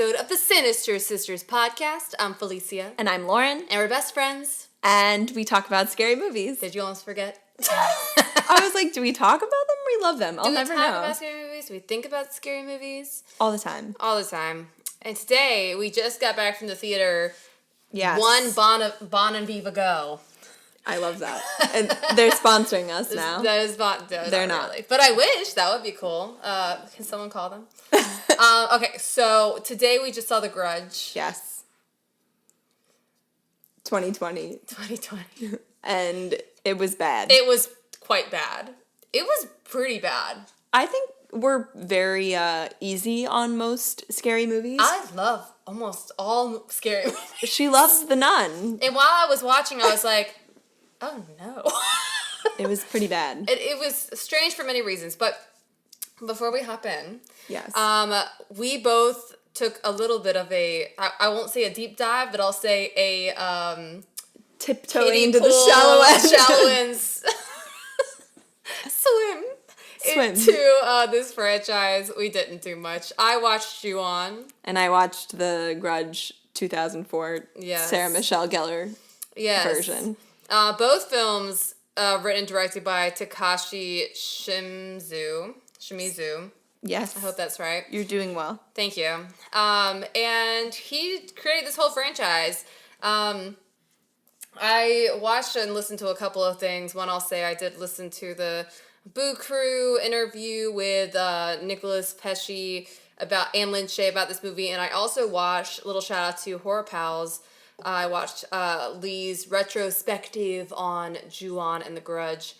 episode of the Sinister Sisters podcast. I'm Felicia. And I'm Lauren. And we're best friends. And we talk about scary movies. Did you almost forget? I was like, do we talk about them? We love them. I'll never know. Do we talk about scary movies? Do we think about scary movies? All the time. All the time. And today, we just got back from the theater. Yes. One Bon and Viva Go. I love that. And they're sponsoring us now. That is not. No, they're not. Really. But I wish. That would be cool. Can someone call them? Okay, so today we just saw The Grudge. Yes. 2020. 2020. And it was bad. It was quite bad. It was pretty bad. I think we're very easy on most scary movies. I love almost all scary movies. She loves The Nun. And while I was watching, I was like, oh no. It was pretty bad. It was strange for many reasons, but before we hop in, yes, we both took a little bit of I won't say a deep dive, but I'll say a tiptoeing to the shallow end. Shallow ends. Swim into this franchise. We didn't do much. I watched Ju-on. And I watched the Grudge 2004 Sarah Michelle Gellar version. Both films written and directed by Takashi Shimizu. Yes. I hope that's right. You're doing well. Thank you. And he created this whole franchise. I watched and listened to a couple of things. One, I'll say I did listen to the Boo Crew interview with Nicholas Pesci and Lin Shaye about this movie. And I also watched, little shout out to Horror Pals, I watched Lee's retrospective on Ju-on and The Grudge.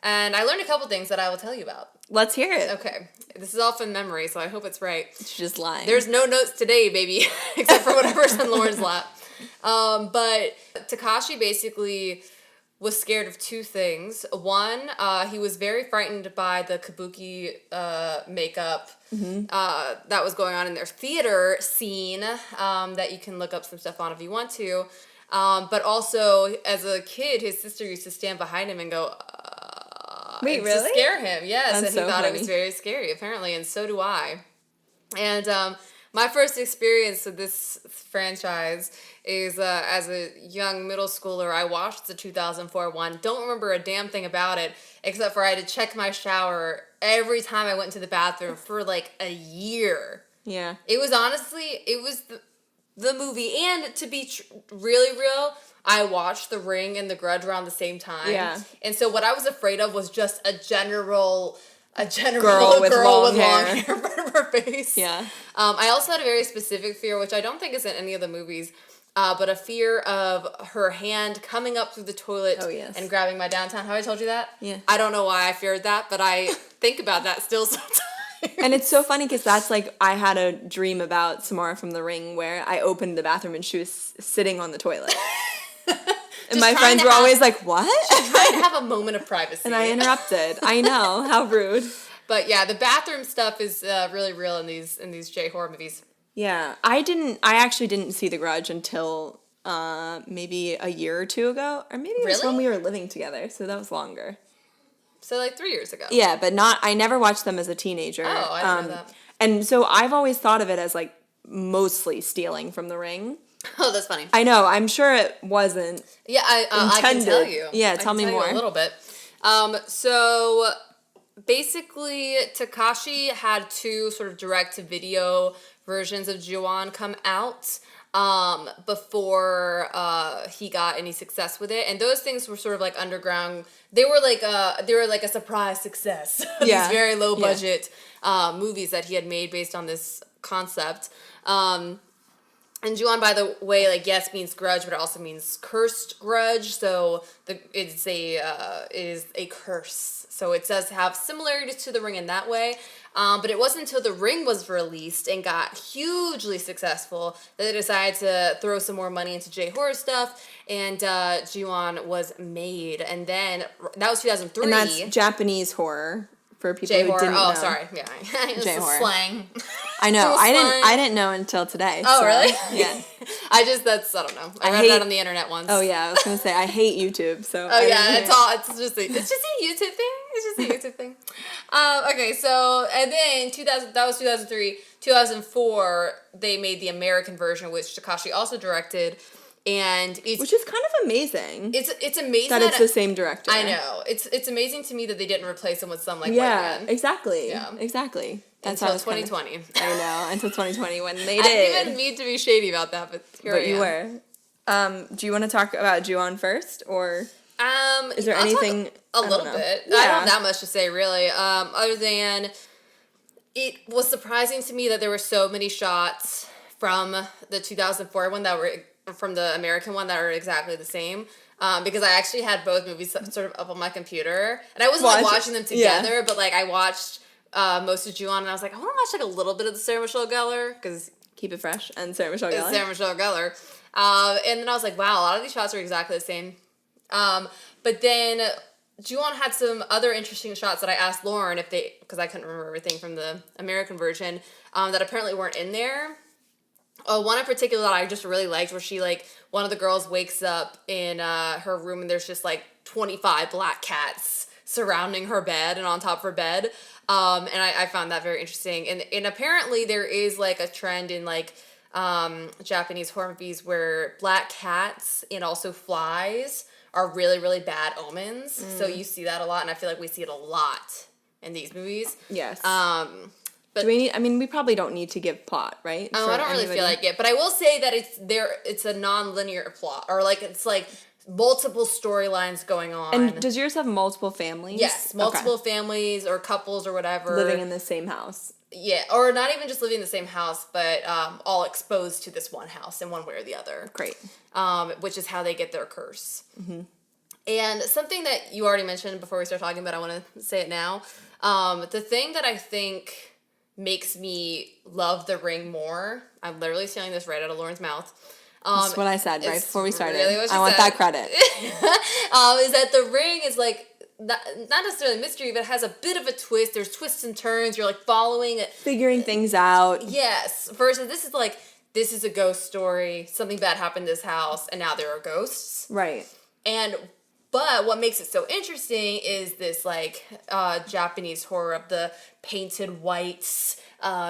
And I learned a couple things that I will tell you about. Let's hear it. Okay. This is all from memory, so I hope it's right. She's just lying. There's no notes today, baby, except for whatever's in Lauren's lap. But Takashi basically was scared of two things. One, he was very frightened by the kabuki makeup that was going on in their theater scene that you can look up some stuff on if you want to. But also, as a kid, his sister used to stand behind him and go, wait, really? To scare him, yes. That's and he so thought funny. it was very scary, apparently, and so do I. And my first experience with this franchise is as a young middle schooler. I watched the 2004 one. Don't remember a damn thing about it, except for I had to check my shower every time I went to the bathroom for like a year. Yeah. It was honestly, the movie. And to be really real, I watched The Ring and The Grudge around the same time. Yeah. And so what I was afraid of was just a general girl with long hair from her face. Yeah. I also had a very specific fear, which I don't think is in any of the movies, but a fear of her hand coming up through the toilet and grabbing my downtown. Have I told you that? Yeah. I don't know why I feared that, but I think about that still sometimes. And it's so funny because that's like, I had a dream about Samara from The Ring where I opened the bathroom and she was sitting on the toilet. And my friends were always like, what? Trying to have a moment of privacy. And I interrupted. I know. How rude. But yeah, the bathroom stuff is really real in these J-horror movies. Yeah. I actually didn't see The Grudge until maybe a year or two ago. Or maybe it was when we were living together. So that was longer. So like 3 years ago. Yeah, but I never watched them as a teenager. Oh, I didn't know that. And so I've always thought of it as like mostly stealing from The Ring. Oh, that's funny. I know. I'm sure it wasn't. Yeah, I can tell you. Yeah, tell me more. A little bit. So basically, Takashi had two sort of direct-to-video versions of Ju-on come out before he got any success with it, and those things were sort of like underground. They were like a surprise success. Yeah. These very low budget movies that he had made based on this concept. And Ju-on, by the way, like, yes, means grudge, but it also means cursed grudge. So it is a curse. So it does have similarities to The Ring in that way. But it wasn't until The Ring was released and got hugely successful that they decided to throw some more money into J-horror stuff, and Ju-on was made. And then that was 2003. And that's Japanese horror. For people who didn't know. Oh, sorry. Yeah. It's J-horror. Slang. I know. I didn't know until today. Oh, so, really? Yeah. I don't know. I read that on the internet once. Oh, yeah. I was going to say, I hate YouTube. So it's just a YouTube thing. It's just a YouTube thing. Okay, so, and then that was 2003. 2004, they made the American version, which Takashi also directed. And which is kind of amazing. It's amazing that it's the same director. I know. It's amazing to me that they didn't replace him with some like white man. Exactly. Yeah, exactly. That's until 2020. I know, until 2020 when they did. I didn't even mean to be shady about that, but here I am. You were. Do you want to talk about Ju-on first, or is there anything? A little bit. Yeah. I don't have that much to say really. Other than it was surprising to me that there were so many shots from the 2004 one that were from the American one that are exactly the same. Because I actually had both movies sort of up on my computer, and I wasn't like watching them together, but like I watched most of Ju-on, and I was like, I want to watch like a little bit of the Sarah Michelle Gellar because keep it fresh and Sarah Michelle Gellar. Sarah Michelle Gellar, and then I was like, wow, a lot of these shots are exactly the same. But then Ju-on had some other interesting shots that I asked Lauren if they, because I couldn't remember everything from the American version, that apparently weren't in there. One in particular that I just really liked, where she, like, one of the girls wakes up in her room and there's just, like, 25 black cats surrounding her bed and on top of her bed. And I found that very interesting. And apparently there is, like, a trend in, like, Japanese horror movies where black cats and also flies are really, really bad omens. So you see that a lot, and I feel like we see it a lot in these movies. Yes. But do we need? I mean, we probably don't need to give plot, right? Oh, I don't really feel like it, but I will say that it's a non-linear plot, or like it's like multiple storylines going on. And does yours have multiple families? Yes, multiple families or couples or whatever living in the same house. Yeah, or not even just living in the same house, but all exposed to this one house in one way or the other. Great. Which is how they get their curse. Mm-hmm. And something that you already mentioned before we start talking about, I want to say it now. The thing that I think makes me love The Ring more, I'm literally stealing this right out of Lauren's mouth. That's what I said right before we started. Really I want that credit. Is that The Ring is like, not necessarily mystery, but it has a bit of a twist. There's twists and turns. You're like following it. Figuring things out. Yes. Versus this is a ghost story. Something bad happened in this house, and now there are ghosts. Right. But what makes it so interesting is this like Japanese horror of the painted whites,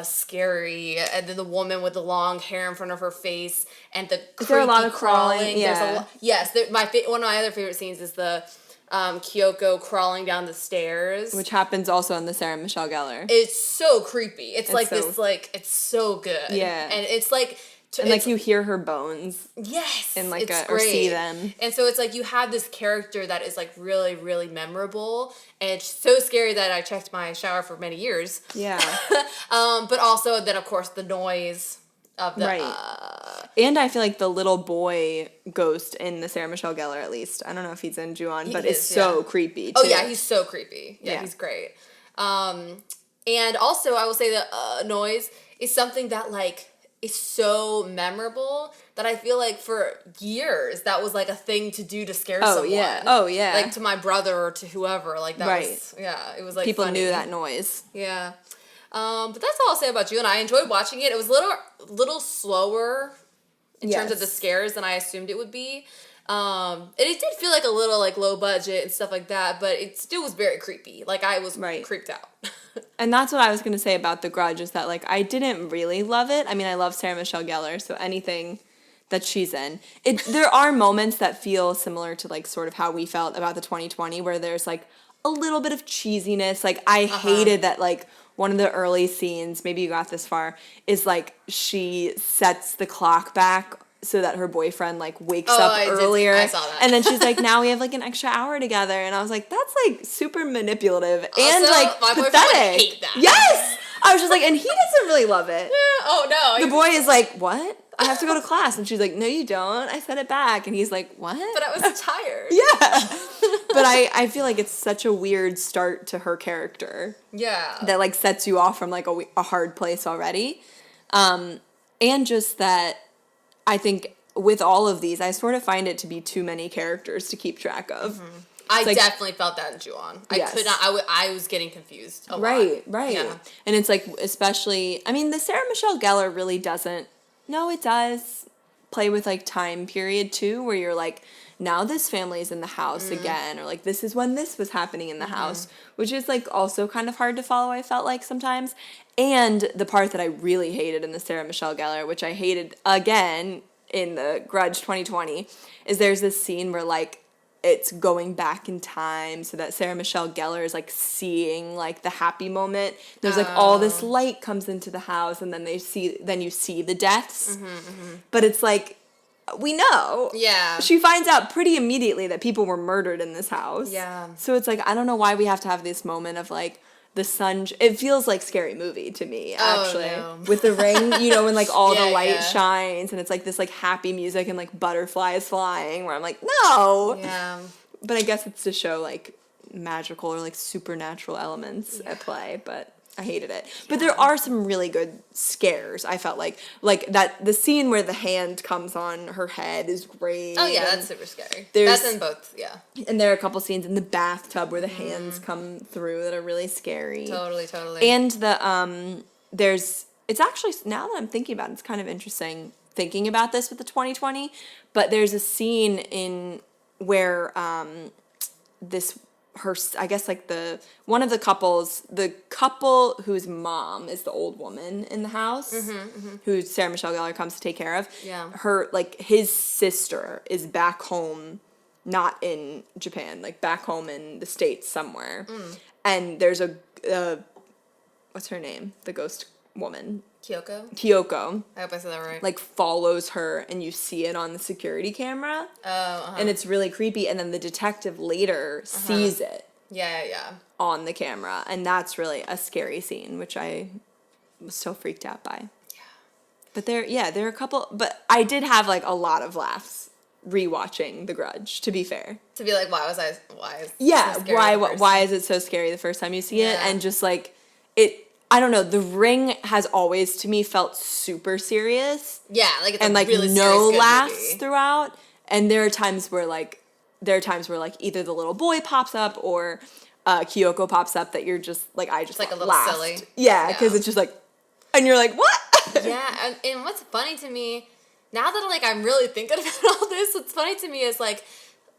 scary, and then the woman with the long hair in front of her face, and the creepy there a lot of crawling? Yeah. Yes. One of my other favorite scenes is the Kyoko crawling down the stairs, which happens also in the Sarah Michelle Gellar. It's so creepy. It's it's so good. Yeah, and it's like. And like you hear her bones. Yes. And like or see them. And so it's like you have this character that is like really, really memorable. And it's so scary that I checked my shower for many years. Yeah. But also then of course the noise of the right. And I feel like the little boy ghost in the Sarah Michelle Gellar, at least. I don't know if he's in Ju-on, but it's so creepy too. Oh yeah, he's so creepy. Yeah, he's great. And also I will say that noise is something that like is so memorable that I feel like for years that was like a thing to do to scare someone. Oh yeah. Like to my brother or to whoever. Like that was it was like people funny. knew that noise. Yeah. But that's all I'll say about Ju-on. I enjoyed watching it. It was a little slower in terms of the scares than I assumed it would be. And it did feel like a little like low budget and stuff like that, but it still was very creepy. Like I was creeped out. And that's what I was going to say about The Grudge is that like I didn't really love it. I mean, I love Sarah Michelle Gellar, so anything that she's in. There are moments that feel similar to like sort of how we felt about the 2020 where there's like a little bit of cheesiness. Like I hated that like one of the early scenes, maybe you got this far, is like she sets the clock back so that her boyfriend like wakes up earlier. I saw that. And then she's like, now we have like an extra hour together. And I was like, that's like super manipulative also, and like my pathetic. Would hate that. Yes! I was just like, and he doesn't really love it. Yeah. Oh no. The boy is like, what? I have to go to class. And she's like, no, you don't. I set it back. And he's like, what? But I was tired. Yeah. But I feel like it's such a weird start to her character. Yeah. That like sets you off from like a hard place already. And just that I think with all of these, I sort of find it to be too many characters to keep track of. Mm-hmm. I definitely felt that in Ju-on. I could not. I was getting confused a lot. Right. Yeah. And it's like, especially, I mean, the Sarah Michelle Gellar really doesn't. No, it does play with like time period too, where you're like, now this family's in the house again, or like this is when this was happening in the house, which is like also kind of hard to follow, I felt like sometimes. And the part that I really hated in the Sarah Michelle Gellar, which I hated again in the Grudge 2020, is there's this scene where like it's going back in time so that Sarah Michelle Gellar is like seeing like the happy moment. There's like all this light comes into the house, and then you see the deaths. But it's like, we know. Yeah. She finds out pretty immediately that people were murdered in this house. Yeah. So it's like, I don't know why we have to have this moment of like the sun. It feels like Scary Movie to me, actually. Oh, no. With the ring, you know, when like all the light yeah. shines, and it's like this like happy music and like butterflies flying, where I'm like, no. Yeah. But I guess it's to show like magical or like supernatural elements at play, but I hated it. But there are some really good scares, I felt like that the scene where the hand comes on her head is great. Oh yeah, that's super scary. That's in both, yeah. And there are a couple scenes in the bathtub where the hands come through that are really scary. Totally. And the it's actually, now that I'm thinking about it, it's kind of interesting thinking about this with the 2020, but there's a scene in where I guess like one of the couple whose mom is the old woman in the house, who Sarah Michelle Gellar comes to take care of. Yeah. His sister is back home, not in Japan, like back home in the States somewhere. And there's what's her name? The ghost woman. Kyoko. I hope I said that right. Like follows her, and you see it on the security camera. Oh, and it's really creepy, and then the detective later sees it on the camera, and that's really a scary scene, which I was so freaked out by. But there are a couple, but I did have like a lot of laughs rewatching The Grudge, to be fair. To be like, why is it so scary why is it so scary the first time you see it? And just like I don't know, The Ring has always, to me, felt super serious. Yeah, like it's and like really no serious, laughs movie. Throughout. And there are times where either the little boy pops up or Kyoko pops up that you're just like, I just like a little laughed. silly. Yeah, because it's just like, and you're like, what? Yeah, and what's funny to me, now that like I'm really thinking about all this, what's funny to me is like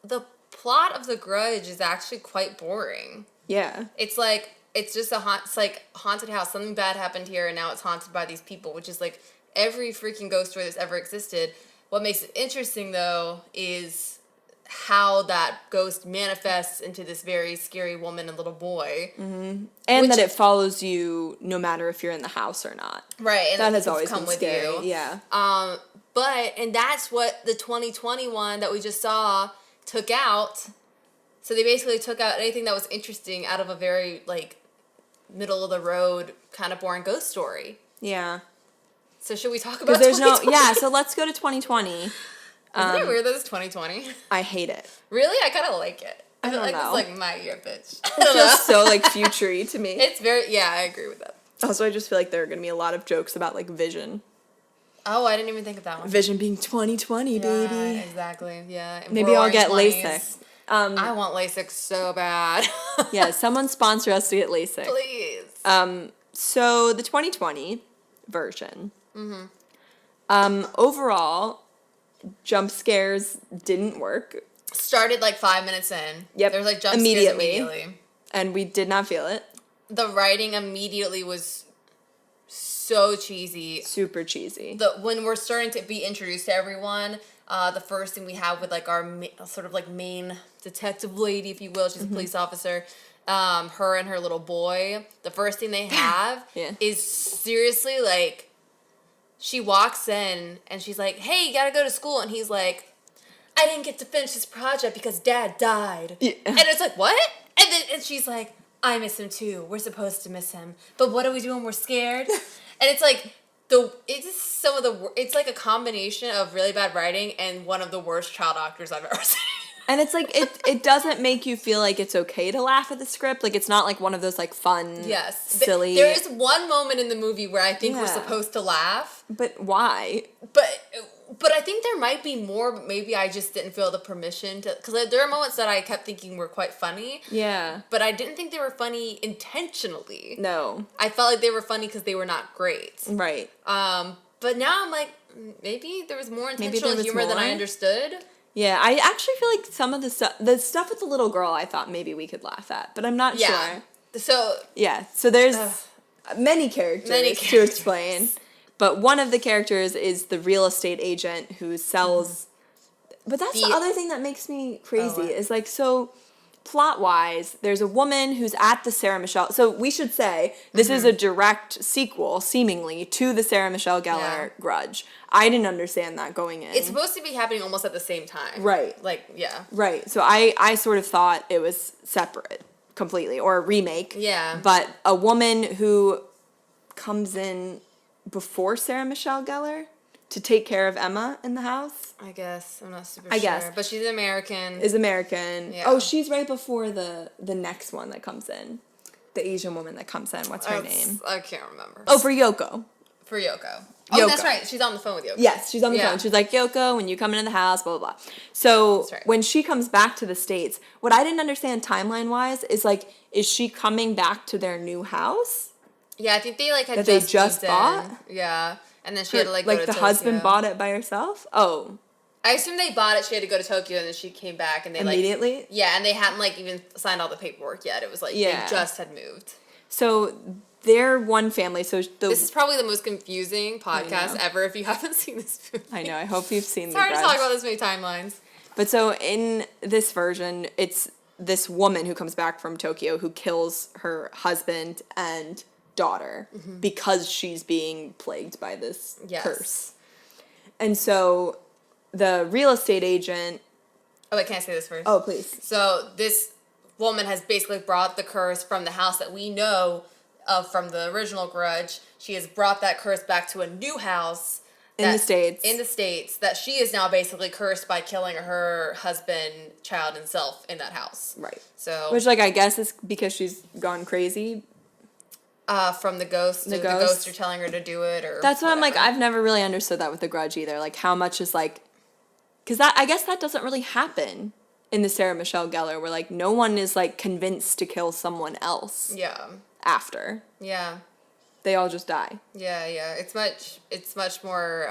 the plot of The Grudge is actually quite boring. Yeah. It's like, it's just it's like haunted house. Something bad happened here, and now it's haunted by these people, which is like every freaking ghost story that's ever existed. What makes it interesting, though, is how that ghost manifests into this very scary woman and little boy. Mm-hmm. And that it follows you no matter if you're in the house or not. Right. And that has always come been with scary. you. Yeah. And that's what the 2021 that we just saw took out. So they basically took out anything that was interesting out of a very, like, middle of the road, kind of boring ghost story. Yeah. So should we talk about 2020? So let's go to 2020. Isn't it weird that it's 2020? I hate it. Really? I kind of like it. I feel like know. it's like my year, bitch. It feels so like future-y to me. It's very, I agree with that. Also, I just feel like there are going to be a lot of jokes about like Vision. Oh, I didn't even think of that one. Vision being 2020, baby. Yeah, exactly. Yeah. Maybe I'll get LASIK. I want LASIK so bad. Yeah, someone sponsor us to get LASIK. Please. So the 2020 version. Overall, jump scares didn't work. Started like 5 minutes in. Yep. There was like jump scares immediately. And we did not feel it. The writing immediately was so cheesy. Super cheesy. When we're starting to be introduced to everyone, the first thing we have with like our sort of like main detective lady, if you will, she's a police officer, her and her little boy, the first thing they have is seriously like, she walks in and she's like, hey, you gotta go to school. And he's like, I didn't get to finish this project because Dad died. Yeah. And it's like, what? And she's like, I miss him too. We're supposed to miss him. But what do we do when we're scared? And it's like, it's like a combination of really bad writing and one of the worst child actors I've ever seen. And it's like, it doesn't make you feel like it's okay to laugh at the script. Like, it's not like one of those like fun, silly. There is one moment in the movie where I think we're supposed to laugh. But why? But I think there might be more, but maybe I just didn't feel the permission to, because there are moments that I kept thinking were quite funny. Yeah. But I didn't think they were funny intentionally. No. I felt like they were funny because they were not great. Right. But now I'm like, maybe there was more intentional humor than I understood. Yeah, I actually feel like some of the stuff with the little girl, I thought maybe we could laugh at, but I'm not sure. So Yeah, so there's many characters to explain, but one of the characters is the real estate agent who sells. But that's the other thing that makes me crazy is like, so plot-wise, there's a woman who's at the Sarah Michelle. So we should say this is a direct sequel, seemingly, to the Sarah Michelle Gellar Grudge. I didn't understand that going in. It's supposed to be happening almost at the same time. Right. Like, yeah. Right. So I sort of thought it was separate completely, or a remake. Yeah. But a woman who comes in before Sarah Michelle Gellar to take care of Emma in the house. I guess. I'm not super sure. But she's American. Is American. Yeah. Oh, she's right before the next one that comes in. The Asian woman that comes in. What's her name? I can't remember. Oh, for Yoko. For Yoko. Oh, that's right. She's on the phone with Yoko. Yes, she's on the phone. She's like, Yoko, when you come into the house, blah, blah, blah. So when she comes back to the States, what I didn't understand timeline-wise is, like, is she coming back to their new house? Yeah, I think they, like, had that they just bought? Yeah. And then she had to, like, go to Tokyo. Like, the husband bought it by herself? Oh. I assume they bought it, she had to go to Tokyo, and then she came back, and they, immediately? Like... Yeah, and they hadn't, like, even signed all the paperwork yet. It was, like, they just had moved. So... They're one family, so... This is probably the most confusing podcast ever if you haven't seen this movie. I know, I hope you've seen the Grudge. It's hard to talk about this many timelines. But so, in this version, it's this woman who comes back from Tokyo who kills her husband and daughter because she's being plagued by this curse. And so, the real estate agent... Oh, wait, can I say this first? Oh, please. So, this woman has basically brought the curse from the house that we know... from the original Grudge. She has brought that curse back to a new house in the States that she is now basically cursed by killing her husband, child, and self in that house. Right. So, which, like, I guess is because she's gone crazy. From the ghost. The ghosts are telling her to do it, or that's what I'm like. I've never really understood that with the Grudge either. Like, how much is like, because that I guess that doesn't really happen in the Sarah Michelle Gellar, where like no one is like convinced to kill someone else. Yeah. After. Yeah. They all just die. Yeah, yeah. It's much more,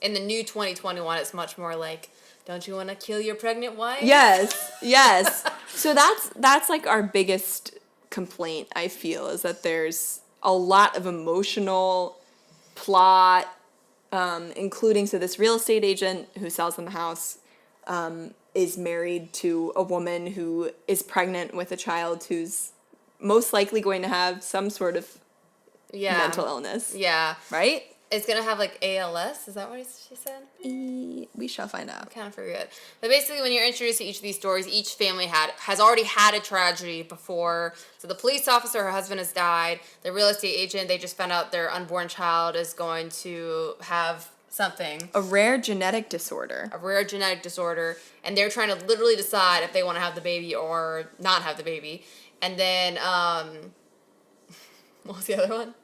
in the new 2021, it's much more like, don't you want to kill your pregnant wife? Yes, yes. So that's like our biggest complaint, I feel, is that there's a lot of emotional plot, including, so this real estate agent who sells them the house, is married to a woman who is pregnant with a child who's most likely going to have some sort of mental illness. Yeah. Right? It's going to have, like, ALS? Is that what she said? We shall find out. I kind of forget. But basically, when you're introduced to each of these stories, each family has already had a tragedy before. So the police officer, her husband has died. The real estate agent, they just found out their unborn child is going to have something. A rare genetic disorder. And they're trying to literally decide if they want to have the baby or not have the baby. And then, what was the other one?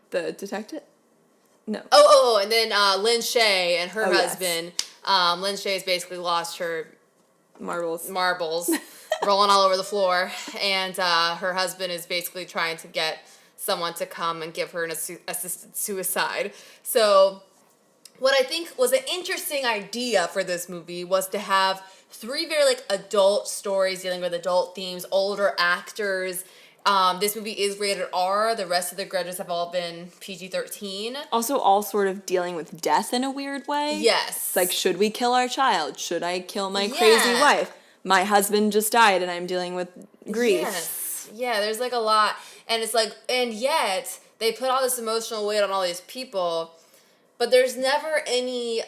The detective? No. And then Lynn Shay and her husband. Yes. Lynn Shay's basically lost her marbles rolling all over the floor. And her husband is basically trying to get someone to come and give her an assisted suicide. So what I think was an interesting idea for this movie was to have 3 very, like, adult stories dealing with adult themes, older actors. This movie is rated R. The rest of the Grudges have all been PG-13. Also all sort of dealing with death in a weird way. Yes. It's like, should we kill our child? Should I kill my crazy wife? My husband just died and I'm dealing with grief. Yes. Yeah, there's, like, a lot. And it's like, and yet they put all this emotional weight on all these people, but there's never any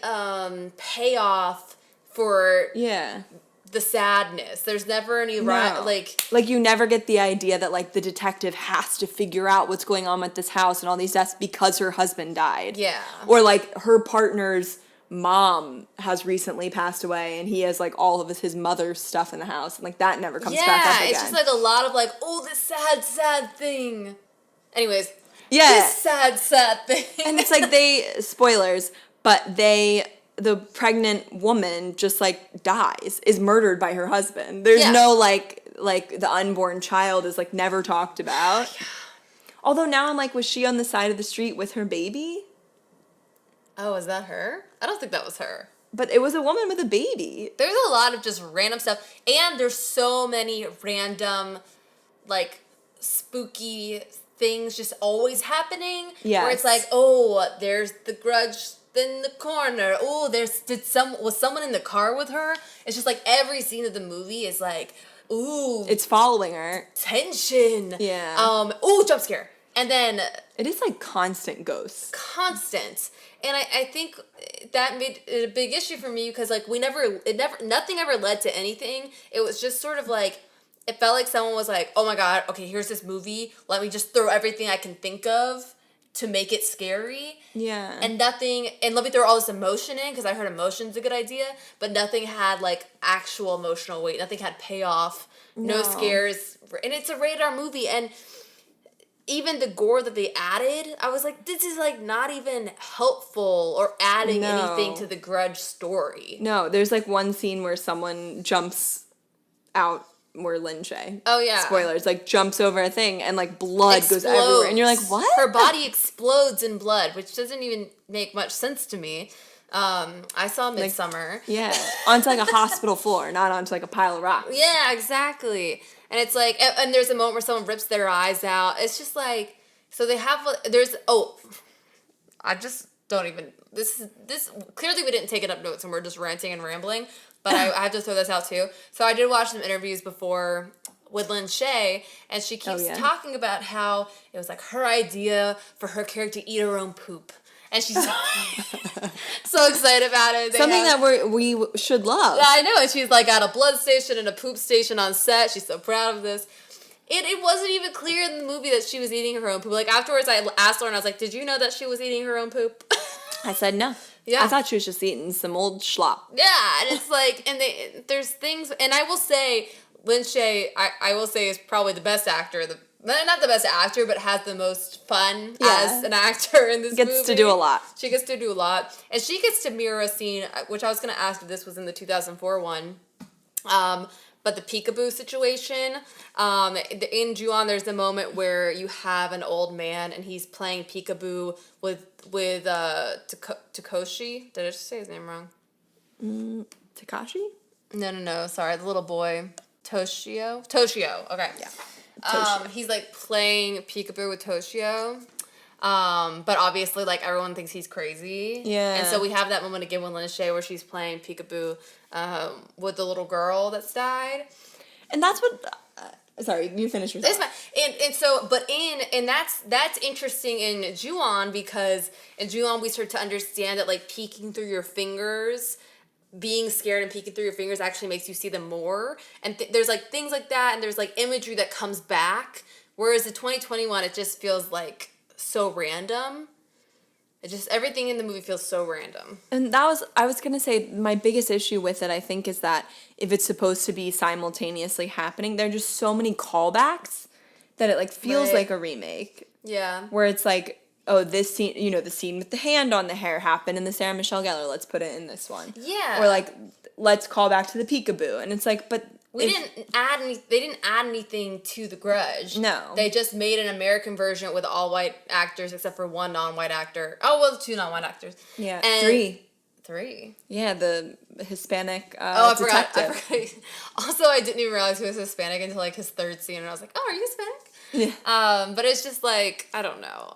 payoff for the sadness. There's never any like you never get the idea that like the detective has to figure out what's going on with this house and all these deaths because her husband died. Yeah. Or like her partner's mom has recently passed away and he has like all of his mother's stuff in the house and like that never comes back up again. Yeah, it's just like a lot of like, oh, this sad thing. Anyways, this sad thing. And it's like spoilers, but the pregnant woman just like dies, is murdered by her husband. There's no like the unborn child is like never talked about. Yeah. Although now I'm like, was she on the side of the street with her baby? Oh, is that her? I don't think that was her. But it was a woman with a baby. There's a lot of just random stuff. And there's so many random, like, spooky things just always happening. Yes. Where it's like, oh, there's the Grudge in the corner. Oh, was someone in the car with her? It's just like every scene of the movie is like, ooh. It's following her. Tension. Yeah. Ooh, jump scare. And then... It is like constant ghosts. Constant. And I think that made it a big issue for me because, like, nothing ever led to anything. It was just sort of like, it felt like someone was like, oh my God, okay, here's this movie. Let me just throw everything I can think of to make it scary. Yeah. And let me throw all this emotion in because I heard emotion's a good idea, but nothing had, like, actual emotional weight. Nothing had payoff. No scares. And it's a rated R movie, and even the gore that they added, I was like, this is, like, not even helpful or adding anything to the Grudge story. No, there's, like, one scene where someone jumps out where Lin Shaye. Oh, yeah. Spoilers. Like, jumps over a thing and, like, blood goes everywhere. And you're like, what? Her body explodes in blood, which doesn't even make much sense to me. I saw Midsummer. Like, yeah. Onto, like, a hospital floor, not onto, like, a pile of rocks. Yeah, exactly. And it's like, and there's a moment where someone rips their eyes out. It's just like, so they have, I just don't even, this, clearly we didn't take it up notes and we're just ranting and rambling, but I have to throw this out too. So I did watch some interviews before with Lin Shaye, and she keeps talking about how it was like her idea for her character to eat her own poop. And she's so excited about it. Something that we should love. Yeah, I know. And she's like at a blood station and a poop station on set. She's so proud of this. It wasn't even clear in the movie that she was eating her own poop. Like, afterwards, I asked Lauren, I was like, did you know that she was eating her own poop? I said no. Yeah. I thought she was just eating some old schlop. Yeah, and it's like, and there's things, and I will say, Lin Shaye, I will say, is probably the best actor, not the best actor, but has the most fun as an actor in this movie. Gets to do a lot. She gets to do a lot. And she gets to mirror a scene, which I was going to ask if this was in the 2004 one, but the peekaboo situation. In Ju-on, there's a moment where you have an old man, and he's playing peekaboo with Takoshi. Did I just say his name wrong? Takashi? No, sorry, the little boy. Toshio, okay. Yeah. He's like playing peekaboo with Toshio. But obviously, like, everyone thinks he's crazy. Yeah. And so we have that moment again with Lin Shaye where she's playing peekaboo with the little girl that's died. And that's what... sorry, you finish your thought. It's fine. And that's interesting in Ju-on, because in Ju-on we start to understand that, like, peeking through your fingers, being scared and peeking through your fingers actually makes you see them more. And there's, like, things like that, and there's, like, imagery that comes back. Whereas the 2021, it just feels, like, so random. Everything in the movie feels so random. And I was going to say, my biggest issue with it, I think, is that if it's supposed to be simultaneously happening, there are just so many callbacks that it, like, feels like a remake. Yeah. Where it's like, oh, this scene, the scene with the hand on the hair happened in the Sarah Michelle Gellar, let's put it in this one. Yeah. Or, like, let's call back to the peekaboo. And it's like, but... they didn't add anything to The Grudge. No. They just made an American version with all white actors except for one non-white actor. Oh, well, 2 non-white actors. Yeah, and 3. Yeah, the Hispanic detective. I forgot. Also, I didn't even realize he was Hispanic until, like, his 3rd scene, and I was like, oh, are you Hispanic? Yeah. But it's just like, I don't know.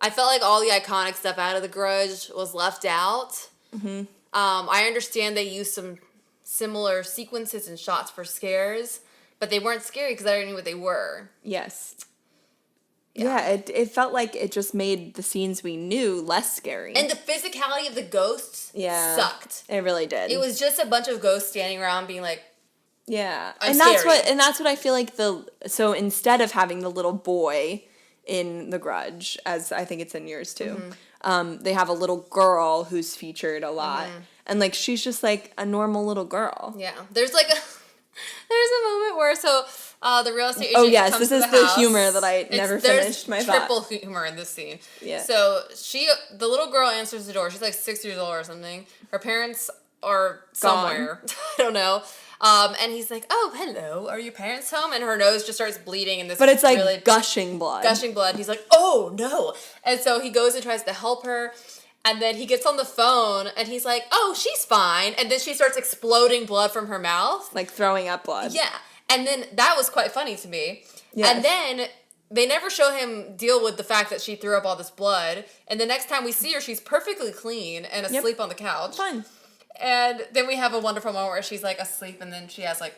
I felt like all the iconic stuff out of The Grudge was left out. Mm-hmm. I understand they used some similar sequences and shots for scares, but they weren't scary because I already knew what they were. Yes. Yeah, it felt like it just made the scenes we knew less scary. And the physicality of the ghosts sucked. It really did. It was just a bunch of ghosts standing around being like, yeah. I'm that's scary. what I feel like so instead of having the little boy in The Grudge, as I think it's in yours too, they have a little girl who's featured a lot. Mm-hmm. And, like, she's just, like, a normal little girl. Yeah. There's a moment where, the real estate agent oh, yes, comes this is to the the house. humor that I never finished my thought. Triple humor in this scene. Yeah. So, the little girl answers the door. She's, like, 6 years old or something. Her parents are somewhere. I don't know. And he's like, oh, hello, are your parents home? And her nose just starts bleeding. And but it's, like, gushing blood. Gushing blood. He's like, oh, no. And so he goes and tries to help her. And then he gets on the phone and he's like, oh, she's fine. And then she starts exploding blood from her mouth. Like throwing up blood. Yeah. And then that was quite funny to me. Yes. And then they never show him deal with the fact that she threw up all this blood. And the next time we see her, she's perfectly clean and asleep on the couch. Fine. And then we have a wonderful moment where she's like asleep and then she has like,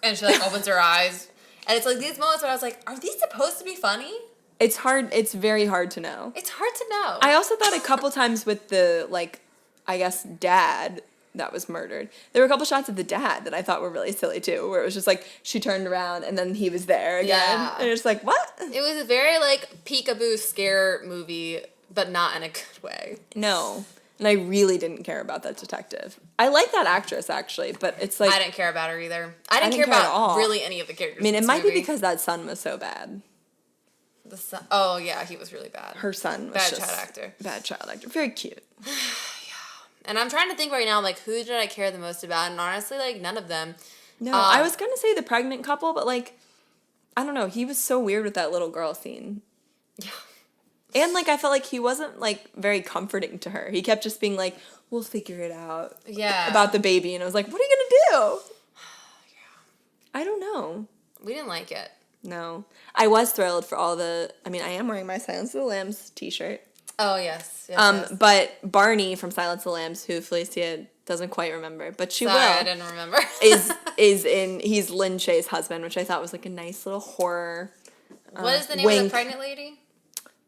and she like opens her eyes. And it's like these moments where I was like, are these supposed to be funny? It's hard. It's very hard to know. It's hard to know. I also thought a couple times with the, like, I guess, dad that was murdered. There were a couple shots of the dad that I thought were really silly, too, where it was just, like, she turned around and then he was there again. Yeah. And it's like, what? It was a very, like, peekaboo scare movie, but not in a good way. No. And I really didn't care about that detective. I like that actress, actually, but it's like... I didn't care about her either. I didn't care about really any of the characters. I mean, in it this might movie. be because that son was so bad. The son, oh, yeah, he was really bad. Her son was bad just... child actor. Bad child actor. Very cute. And I'm trying to think right now, like, who did I care the most about? And honestly, like, none of them. No, I was going to say the pregnant couple, but, like, I don't know. He was so weird with that little girl scene. Yeah. And, like, I felt like he wasn't, like, very comforting to her. He kept just being like, we'll figure it out. Yeah. About the baby. And I was like, what are you going to do? I don't know. We didn't like it. No. I was thrilled for all the... I mean, I am wearing my Silence of the Lambs t-shirt. Oh, yes. Yes. But Barney from Silence of the Lambs, who Felicia doesn't quite remember, but she will. I didn't remember. he's Lin Shaye's husband, which I thought was like a nice little horror. What is the name of the pregnant lady?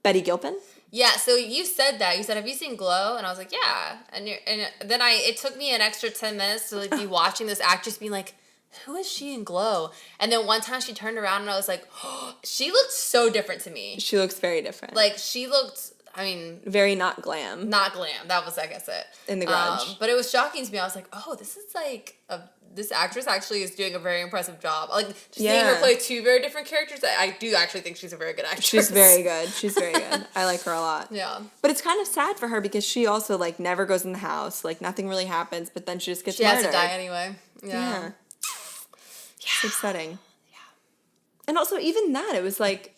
Betty Gilpin. Yeah, so you said that. You said, have you seen Glow? And I was like, yeah. And then it took me an extra 10 minutes to like be watching this actress being like, who is she in Glow? And then one time she turned around and I was like, oh, she looked so different to me. She looks very different. Like, she looked, I mean... very not glam. Not glam. That was, I guess, it. In the Grudge. But it was shocking to me. I was like, oh, this is like... this actress actually is doing a very impressive job. Like, just seeing her play two very different characters, I do actually think she's a very good actress. She's very good. She's very good. I like her a lot. Yeah. But it's kind of sad for her because she also, like, never goes in the house. Like, nothing really happens, but then she just gets murdered. She has to die anyway. Yeah. It's upsetting. Yeah. And also, even that, it was like,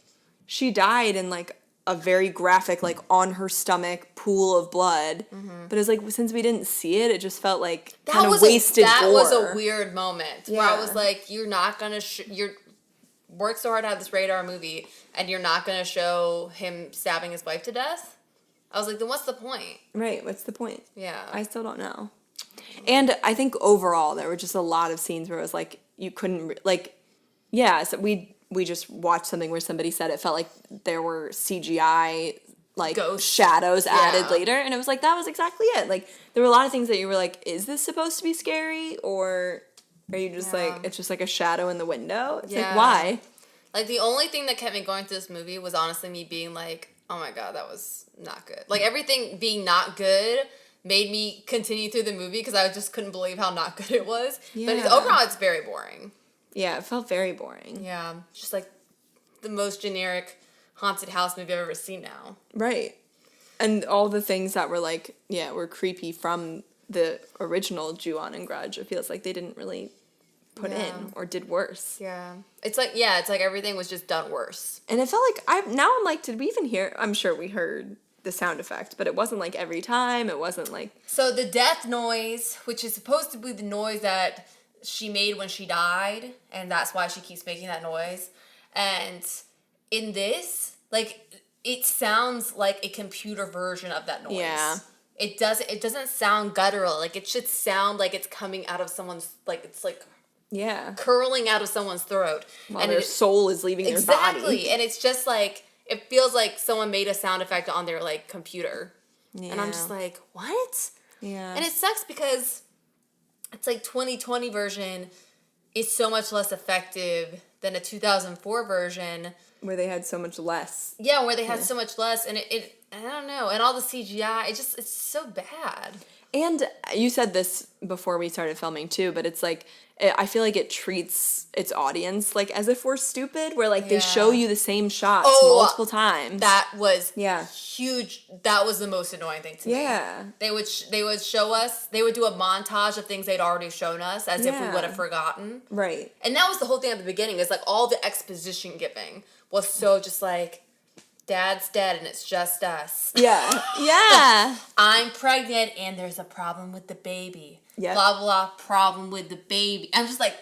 she died in, like, a very graphic, like, on her stomach pool of blood. Mm-hmm. But it was like, since we didn't see it, it just felt like kind of wasted That gore. was a weird moment where I was like, you're not going to, you're worked so hard to have this radar movie, and you're not going to show him stabbing his wife to death? I was like, then what's the point? Right, what's the point? Yeah. I still don't know. And I think overall, there were just a lot of scenes where it was like, you couldn't, like, yeah, so we just watched something where somebody said it felt like there were CGI, like, ghost shadows added later. And it was like, that was exactly it. Like, there were a lot of things that you were like, is this supposed to be scary? Or are you just like, it's just like a shadow in the window? It's like, why? Like, the only thing that kept me going through this movie was honestly me being like, oh my God, that was not good. Like, everything being not good made me continue through the movie because I just couldn't believe how not good it was. Yeah. But overall, it's very boring. Yeah, it felt very boring. Yeah. Just like the most generic haunted house movie I've ever seen now. Right. And all the things that were like, were creepy from the original Ju-on and Grudge, it feels like they didn't really put in or did worse. Yeah. It's like everything was just done worse. And it felt like, I'm like, did we even hear, I'm sure we heard the sound effect, but it wasn't like every time, it wasn't like... So the death noise, which is supposed to be the noise that she made when she died, and that's why she keeps making that noise, and in this, like, it sounds like a computer version of that noise. Yeah. It doesn't sound guttural, like, it should sound like it's coming out of someone's, like, it's like... Yeah. Curling out of someone's throat. While their soul is leaving their body. Exactly, and it's just like... It feels like someone made a sound effect on their, like, computer. Yeah. And I'm just like, what? Yeah. And it sucks because it's like 2020 version is so much less effective than a 2004 version. Where they had so much less. Yeah, where they had so much less. And it I don't know. And all the CGI, it's so bad. And you said this before we started filming too, but it's like, I feel like it treats its audience like as if we're stupid, where like they show you the same shots multiple times. That was huge. That was the most annoying thing to me. Yeah. They would show us, they would do a montage of things they'd already shown us as if we would have forgotten. Right. And that was the whole thing at the beginning, is like all the exposition giving was so just like, Dad's dead and it's just us. Yeah. Yeah. I'm pregnant and there's a problem with the baby. Yep. Blah, blah, problem with the baby. I'm just like,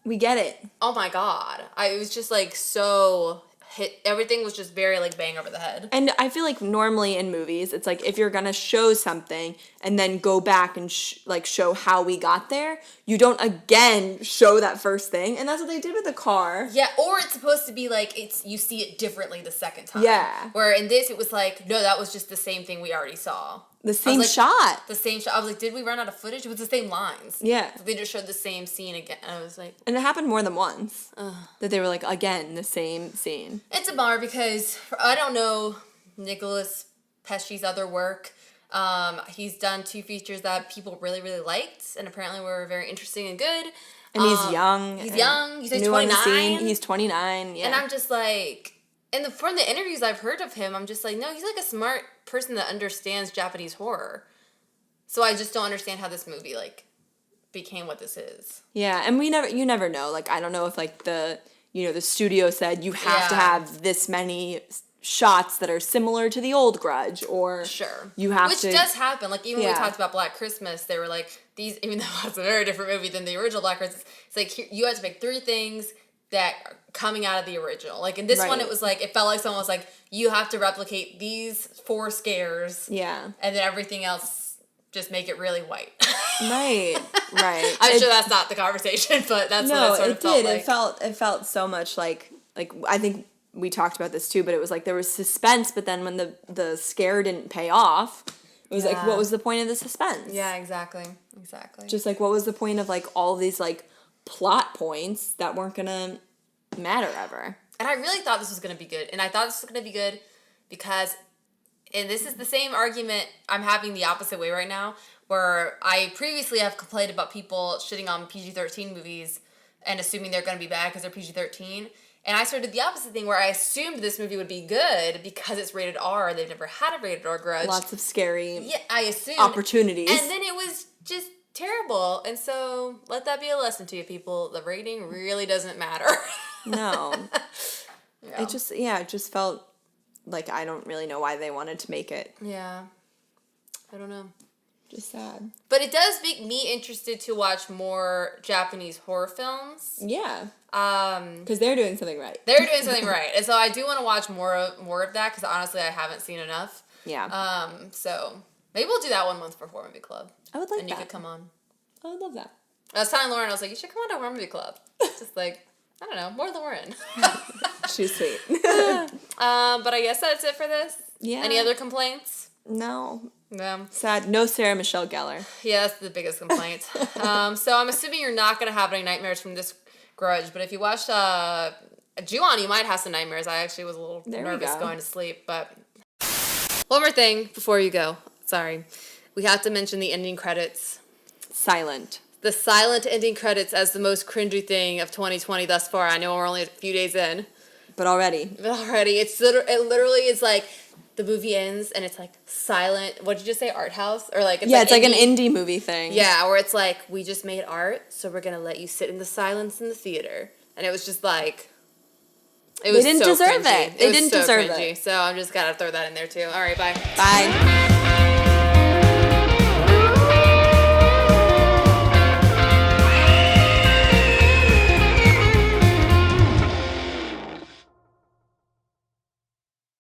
We get it. oh my God. It was just like so hit. Everything was just very like bang over the head. And I feel like normally in movies, it's like if you're going to show something and then go back and show how we got there, you don't again show that first thing. And that's what they did with the car. Yeah, or it's supposed to be like you see it differently the second time. Yeah. Where in this it was like, no, that was just the same thing we already saw. The same like, shot. The same shot. I was like, did we run out of footage? It was the same lines. Yeah. They just showed the same scene again. I was like... And it happened more than once. That they were like, again, the same scene. It's a bummer because I don't know Nicholas Pesci's other work. He's done 2 features that people really, really liked and apparently were very interesting and good. And he's young. He's young. He's like new on the 29. scene. He's 29, yeah. And I'm just like... And from the interviews I've heard of him, I'm just like, no, he's like a smart person that understands Japanese horror. So I just don't understand how this movie, like, became what this is. Yeah, and you never know. Like, I don't know if, like, the studio said you have to have this many shots that are similar to the old Grudge, or sure, you have Which to... does happen. Like, even when we talked about Black Christmas, they were like, these, even though it's a very different movie than the original Black Christmas, it's like, here, you have to pick 3 things that are coming out of the original. Like, in this one, it was like, it felt like someone was like, you have to replicate these 4 scares. Yeah. And then everything else, just make it really white. Right. I'm sure that's not the conversation, but that's what it sort of felt like. It felt so much like I think we talked about this too, but it was like there was suspense, but then when the scare didn't pay off, it was like, what was the point of the suspense? Yeah, exactly. Just like, what was the point of like all these like plot points that weren't gonna matter ever? And I really thought this was gonna be good, and I thought this was gonna be good because, and this is the same argument I'm having the opposite way right now, where I previously have complained about people shitting on PG-13 movies and assuming they're going to be bad because they're PG-13. And I started the opposite thing where I assumed this movie would be good because it's rated R. They've never had a rated R Grudge. Lots of scary I assumed. opportunities. And then it was just terrible. And so let that be a lesson to you people. The rating really doesn't matter. No. Yeah. It just felt like I don't really know why they wanted to make it. Yeah. I don't know. Just sad. But it does make me interested to watch more Japanese horror films. Yeah. Because they're doing something right. They're doing something right. And so I do want to watch more of that because honestly I haven't seen enough. Yeah. So maybe we'll do that 1 month for Horror Movie Club. I would like and that. And you could come on. I would love that. I was telling Lauren, I was like, you should come on to Horror Movie Club. Just like, I don't know, more Lauren. She's sweet. But I guess that's it for this. Yeah. Any other complaints? No. No. Sad. No Sarah Michelle Gellar. Yeah, that's the biggest complaint. So I'm assuming you're not going to have any nightmares from this Grudge, but if you watched Ju-on, you might have some nightmares. I actually was a little nervous going to sleep, but... One more thing before you go. Sorry. We have to mention the ending credits. Silent. The silent ending credits as the most cringy thing of 2020 thus far. I know we're only a few days in. But already. It literally is like... The movie ends and it's like silent. What did you just say? Art house? Or like it's like an indie movie thing. Yeah, where it's like, we just made art, so we're gonna let you sit in the silence in the theater. And it was just like, they didn't deserve it. They didn't deserve it. So I'm just gotta throw that in there too. All right, bye. Bye.